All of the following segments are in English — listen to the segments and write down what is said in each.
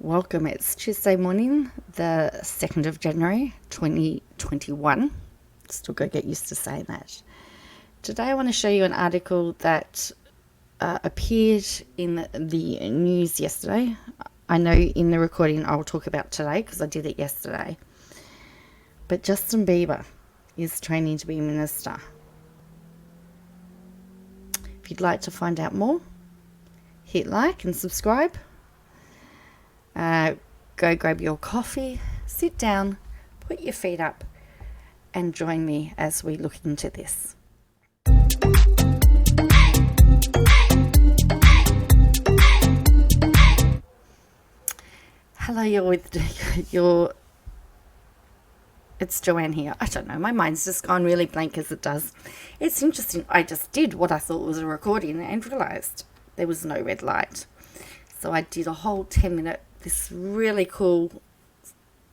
Welcome. It's Tuesday morning, the 2nd of January 2021. Still got to get used to saying that. Today I want to show you an article that appeared in the news yesterday. I know in the recording I'll talk about today because I did it yesterday. But Justin Bieber is training to be a minister. If you'd like to find out more, hit like and subscribe. Go grab your coffee, sit down, put your feet up, and join me as we look into this. Hello, it's Joanne here. I don't know, my mind's just gone really blank as it does. It's interesting, I just did what I thought was a recording and realised there was no red light. So I did a whole 10-minute, this really cool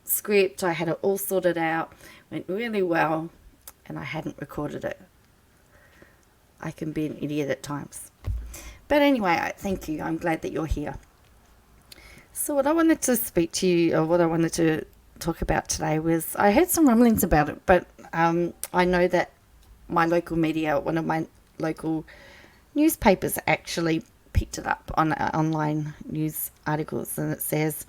script. I had it all sorted out, went really well, and I hadn't recorded it. I can be an idiot at times. But anyway, thank you. I'm glad that you're here. So what I wanted to speak to you, or what I wanted to talk about today was, I heard some rumblings about it, but I know that my local media, one of my local newspapers actually picked it up on online news articles, and it says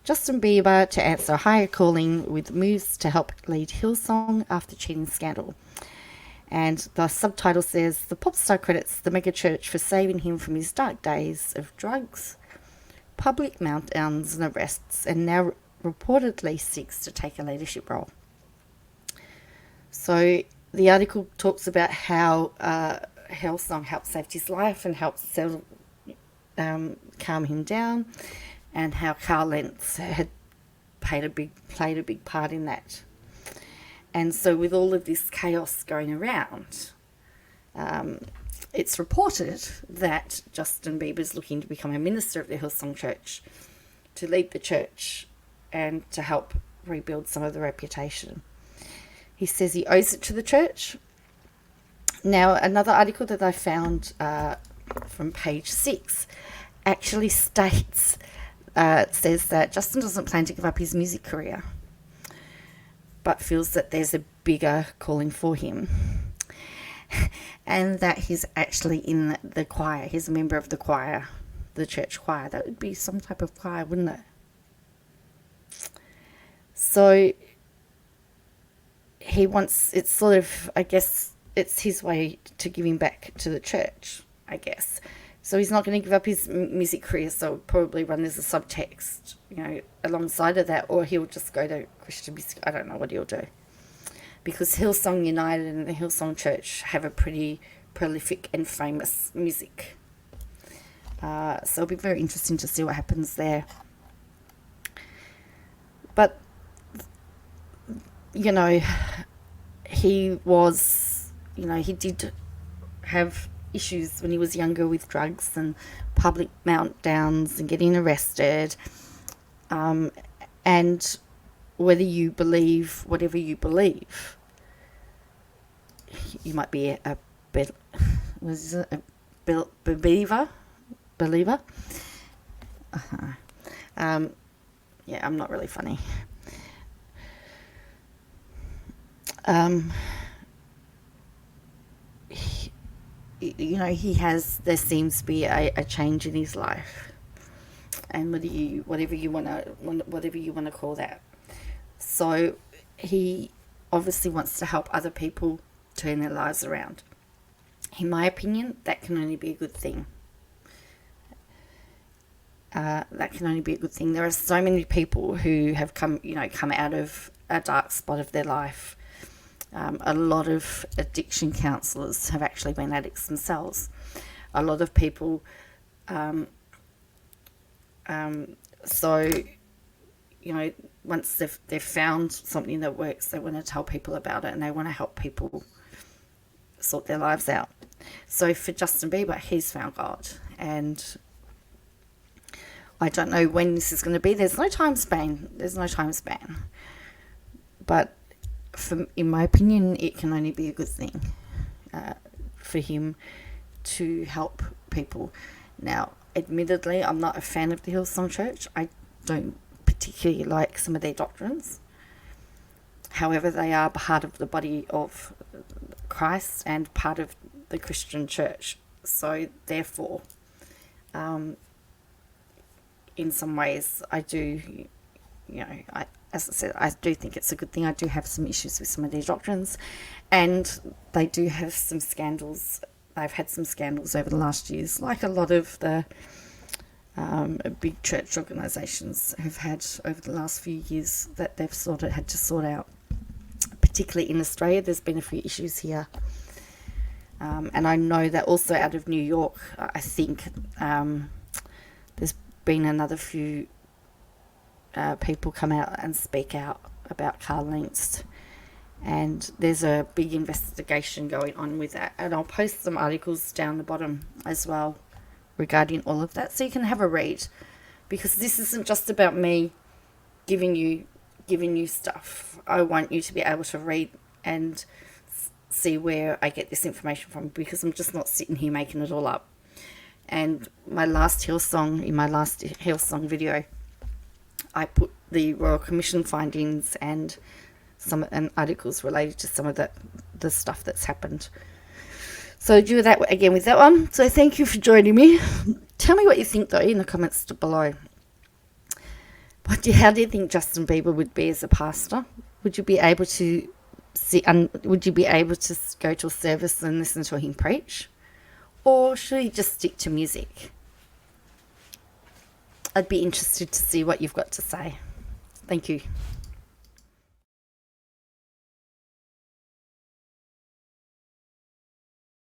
Justin Bieber to answer higher calling with moves to help lead Hillsong after cheating scandal. And the subtitle says the pop star credits the mega church for saving him from his dark days of drugs, public meltdowns and arrests, and now reportedly seeks to take a leadership role. So the article talks about how Hillsong helped save his life and helped calm him down, and how Carl Lentz had played a big part in that. And so with all of this chaos going around, it's reported that Justin Bieber is looking to become a minister of the Hillsong Church, to lead the church and to help rebuild some of the reputation. He says he owes it to the church. Now, another article that I found from page 6 actually states, says that Justin doesn't plan to give up his music career, but feels that there's a bigger calling for him, and that he's actually in the choir. He's a member of the choir, the church choir. That would be some type of choir, wouldn't it? So he wants, it's sort of, I guess, it's his way to giving back to the church, I guess. So he's not going to give up his music career, so it'll probably run as a subtext, alongside of that, or he'll just go to Christian music. I don't know what he'll do. Because Hillsong United and the Hillsong Church have a pretty prolific and famous music. So it'll be very interesting to see what happens there. But, he was, he did have issues when he was younger with drugs and public meltdowns and getting arrested. And whether you believe whatever you believe, you might be a believer. Yeah, I'm not really funny. There seems to be a change in his life, and whatever you want to call that. So he obviously wants to help other people turn their lives around. In my opinion, that can only be a good thing. There are so many people who have come out of a dark spot of their life. A lot of addiction counsellors have actually been addicts themselves. A lot of people, once they've found something that works, they want to tell people about it, and they want to help people sort their lives out. So for Justin Bieber, he's found God, and I don't know when this is going to be. There's no time span. But in my opinion, it can only be a good thing for him to help people. Now, admittedly, I'm not a fan of the Hillsong Church. I don't particularly like some of their doctrines. However, they are part of the body of Christ and part of the Christian church. So therefore, in some ways, I do, as I said, I do think it's a good thing. I do have some issues with some of their doctrines, and they do have some scandals. They've had some scandals over the last years, like a lot of the big church organisations have had over the last few years that they've sort of had to sort out. Particularly in Australia, there's been a few issues here. And I know that also out of New York, I think there's been another few people come out and speak out about car lengths. And there's a big investigation going on with that. And I'll post some articles down the bottom as well regarding all of that, so you can have a read. Because this isn't just about me giving you stuff. I want you to be able to read and see where I get this information from, because I'm just not sitting here making it all up. And in my last Hillsong video, I put the Royal Commission findings and some articles related to some of the stuff that's happened. So do that again with that one. So thank you for joining me. Tell me what you think though in the comments below. How do you think Justin Bieber would be as a pastor? Would you be able to would you be able to go to a service and listen to him preach? Or should he just stick to music? I'd be interested to see what you've got to say. Thank you.